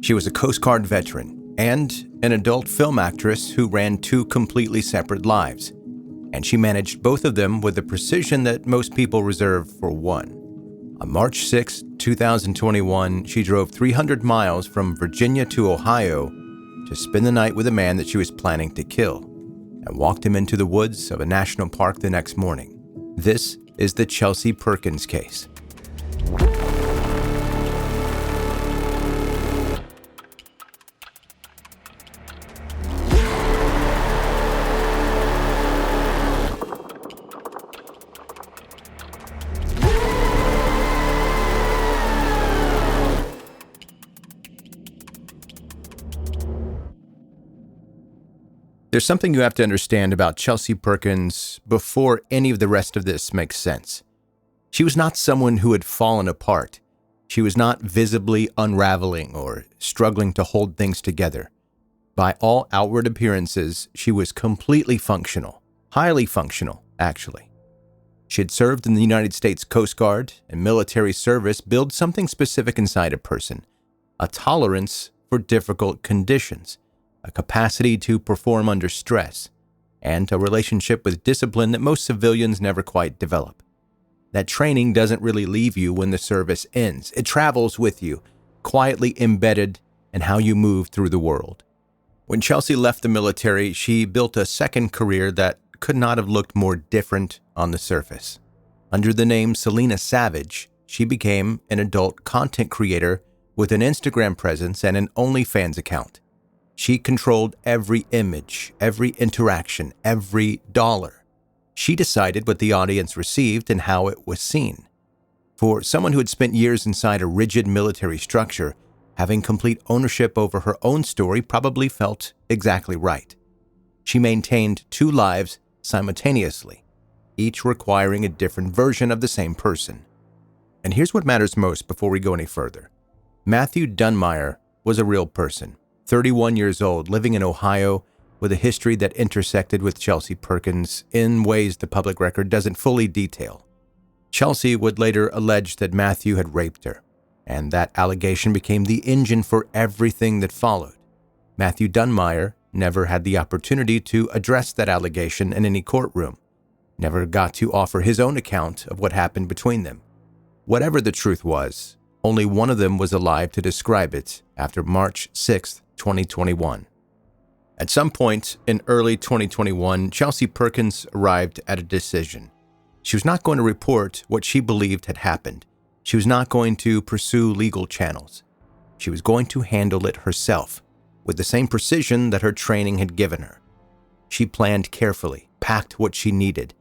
She was a Coast Guard veteran and an adult film actress who ran two completely separate lives, and she managed both of them with the precision that most people reserve for one. On March 6, 2021, she drove 300 miles from Virginia to Ohio to spend the night with a man that she was planning to kill, and walked him into the woods of a national park the next morning. This is the Chelsea Perkins case. There's something you have to understand about Chelsea Perkins before any of the rest of this makes sense. She was not someone who had fallen apart. She was not visibly unraveling or struggling to hold things together. By all outward appearances, she was completely functional, highly functional, actually. She had served in the United States Coast Guard, and military service builds something specific inside a person, a tolerance for difficult conditions, a capacity to perform under stress, and a relationship with discipline that most civilians never quite develop. That training doesn't really leave you when the service ends. It travels with you, quietly embedded in how you move through the world. When Chelsea left the military, she built a second career that could not have looked more different on the surface. Under the name Selena Savage, she became an adult content creator with an Instagram presence and an OnlyFans account. She controlled every image, every interaction, every dollar. She decided what the audience received and how it was seen. For someone who had spent years inside a rigid military structure, having complete ownership over her own story probably felt exactly right. She maintained two lives simultaneously, each requiring a different version of the same person. And here's what matters most before we go any further. Matthew Dunmire was a real person. 31 years old, living in Ohio, with a history that intersected with Chelsea Perkins in ways the public record doesn't fully detail. Chelsea would later allege that Matthew had raped her, and that allegation became the engine for everything that followed. Matthew Dunmire never had the opportunity to address that allegation in any courtroom, never got to offer his own account of what happened between them. Whatever the truth was, only one of them was alive to describe it after March 6th, 2021. At some point in early 2021, Chelsea Perkins arrived at a decision. She was not going to report what she believed had happened. She was not going to pursue legal channels. She was going to handle it herself, with the same precision that her training had given her. She planned carefully, packed what she needed,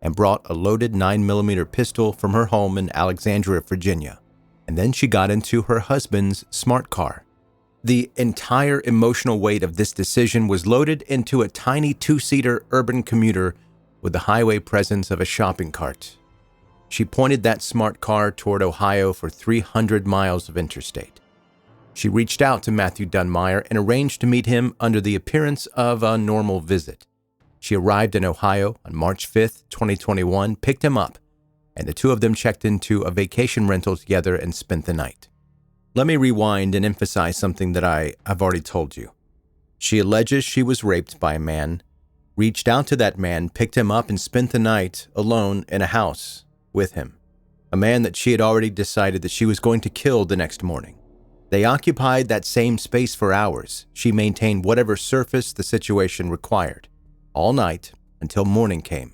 and brought a loaded 9mm pistol from her home in Alexandria, Virginia. And then she got into her husband's smart car. The entire emotional weight of this decision was loaded into a tiny two-seater urban commuter with the highway presence of a shopping cart. She pointed that smart car toward Ohio for 300 miles of interstate. She reached out to Matthew Dunmire and arranged to meet him under the appearance of a normal visit. She arrived in Ohio on March 5th, 2021, picked him up, and the two of them checked into a vacation rental together and spent the night. Let me rewind and emphasize something that I've already told you. She alleges she was raped by a man, reached out to that man, picked him up, and spent the night alone in a house with him, a man that she had already decided that she was going to kill the next morning. They occupied that same space for hours. She maintained whatever surface the situation required, all night until morning came.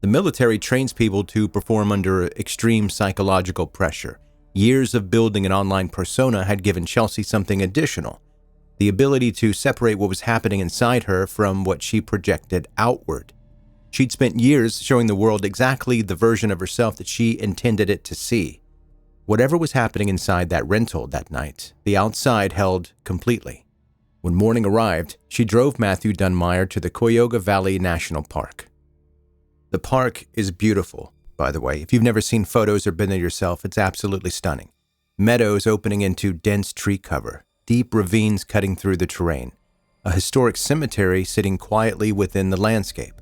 The military trains people to perform under extreme psychological pressure. Years of building an online persona had given Chelsea something additional, the ability to separate what was happening inside her from what she projected outward. She'd spent years showing the world exactly the version of herself that she intended it to see. Whatever was happening inside that rental that night, the outside held completely. When morning arrived, she drove Matthew Dunmire to the Cuyahoga Valley National Park. The park is beautiful, by the way. If you've never seen photos or been there yourself, it's absolutely stunning. Meadows opening into dense tree cover, deep ravines cutting through the terrain, a historic cemetery sitting quietly within the landscape.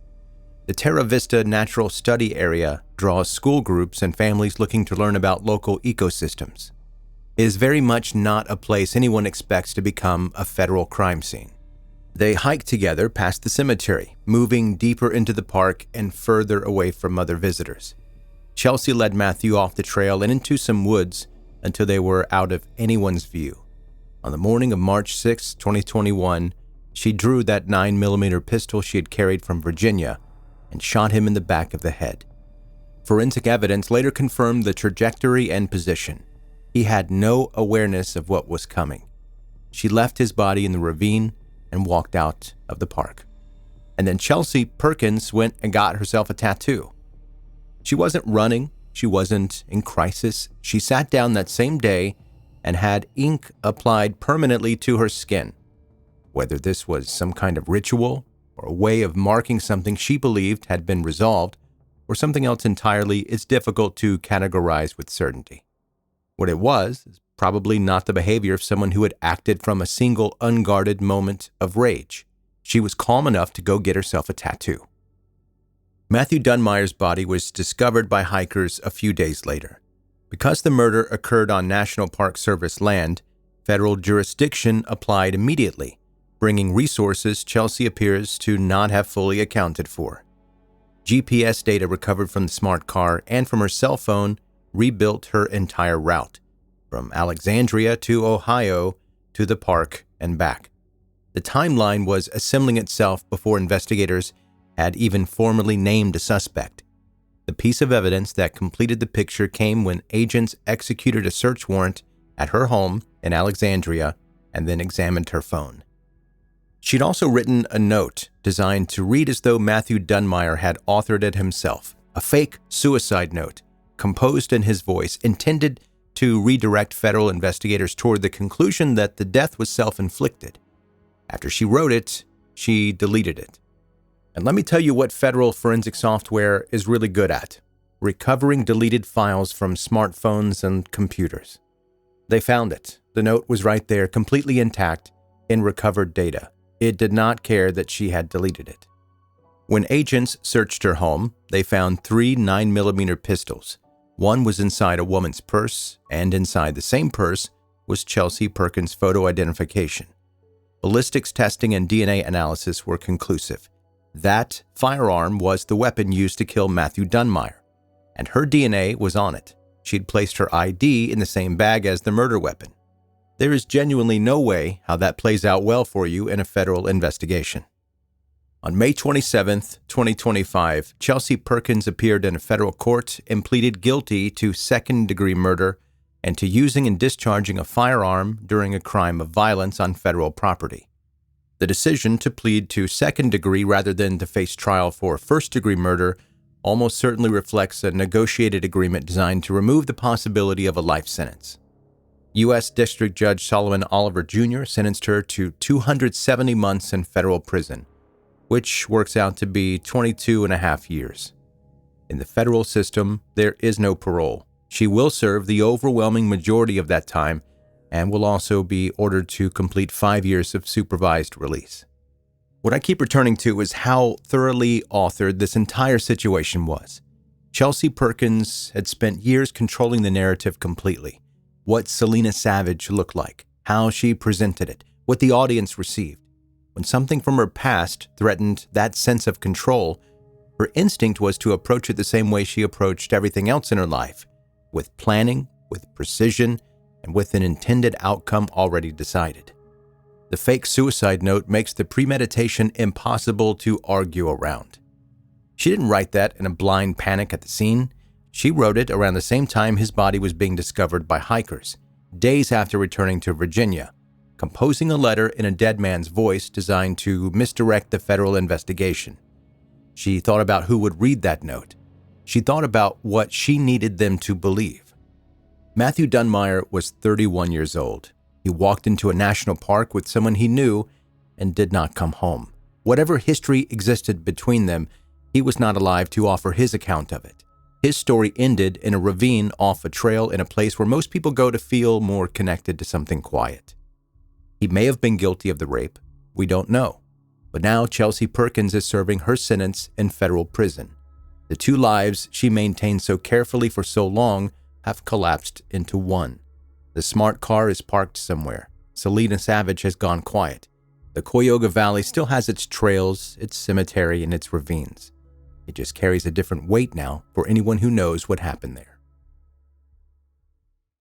The Terra Vista Natural Study Area draws school groups and families looking to learn about local ecosystems. is very much not a place anyone expects to become a federal crime scene. They hiked together past the cemetery, moving deeper into the park and further away from other visitors. Chelsea led Matthew off the trail and into some woods until they were out of anyone's view. On the morning of March 6, 2021, she drew that 9mm pistol she had carried from Virginia and shot him in the back of the head. Forensic evidence later confirmed the trajectory and position. He had no awareness of what was coming. She left his body in the ravine and walked out of the park. And then Chelsea Perkins went and got herself a tattoo. She wasn't running. She wasn't in crisis. She sat down that same day and had ink applied permanently to her skin. Whether this was some kind of ritual or a way of marking something she believed had been resolved or something else entirely is difficult to categorize with certainty. What it was is probably not the behavior of someone who had acted from a single unguarded moment of rage. She was calm enough to go get herself a tattoo. Matthew Dunmire's body was discovered by hikers a few days later. Because the murder occurred on National Park Service land, federal jurisdiction applied immediately, bringing resources Chelsea appears to not have fully accounted for. GPS data recovered from the smart car and from her cell phone rebuilt her entire route, from Alexandria to Ohio to the park and back. The timeline was assembling itself before investigators had even formally named a suspect. The piece of evidence that completed the picture came when agents executed a search warrant at her home in Alexandria and then examined her phone. She'd also written a note designed to read as though Matthew Dunmire had authored it himself, a fake suicide note composed in his voice, intended to redirect federal investigators toward the conclusion that the death was self-inflicted. After she wrote it, she deleted it. And let me tell you what federal forensic software is really good at: recovering deleted files from smartphones and computers. They found it. The note was right there, completely intact, in recovered data. It did not care that she had deleted it. When agents searched her home, they found 3 9mm pistols. One was inside a woman's purse, and inside the same purse was Chelsea Perkins' photo identification. Ballistics testing and DNA analysis were conclusive. That firearm was the weapon used to kill Matthew Dunmire, and her DNA was on it. She'd placed her ID in the same bag as the murder weapon. There is genuinely no way how that plays out well for you in a federal investigation. On May 27, 2025, Chelsea Perkins appeared in a federal court and pleaded guilty to second-degree murder and to using and discharging a firearm during a crime of violence on federal property. The decision to plead to second-degree rather than to face trial for first-degree murder almost certainly reflects a negotiated agreement designed to remove the possibility of a life sentence. U.S. District Judge Solomon Oliver Jr. sentenced her to 270 months in federal prison, which works out to be 22 and a half years. In the federal system, there is no parole. She will serve the overwhelming majority of that time and will also be ordered to complete 5 years of supervised release. What I keep returning to is how thoroughly authored this entire situation was. Chelsea Perkins had spent years controlling the narrative completely. What Selena Savage looked like, how she presented it, what the audience received. When something from her past threatened that sense of control, her instinct was to approach it the same way she approached everything else in her life, with planning, with precision, and with an intended outcome already decided. The fake suicide note makes the premeditation impossible to argue around. She didn't write that in a blind panic at the scene. She wrote it around the same time his body was being discovered by hikers, days after returning to Virginia, composing a letter in a dead man's voice designed to misdirect the federal investigation. She thought about who would read that note. She thought about what she needed them to believe. Matthew Dunmire was 31 years old. He walked into a national park with someone he knew and did not come home. Whatever history existed between them, he was not alive to offer his account of it. His story ended in a ravine off a trail in a place where most people go to feel more connected to something quiet. He may have been guilty of the rape. We don't know. But now Chelsea Perkins is serving her sentence in federal prison. The 2 lives she maintained so carefully for so long have collapsed into one. The smart car is parked somewhere. Selena Savage has gone quiet. The Cuyahoga Valley still has its trails, its cemetery, and its ravines. It just carries a different weight now for anyone who knows what happened there.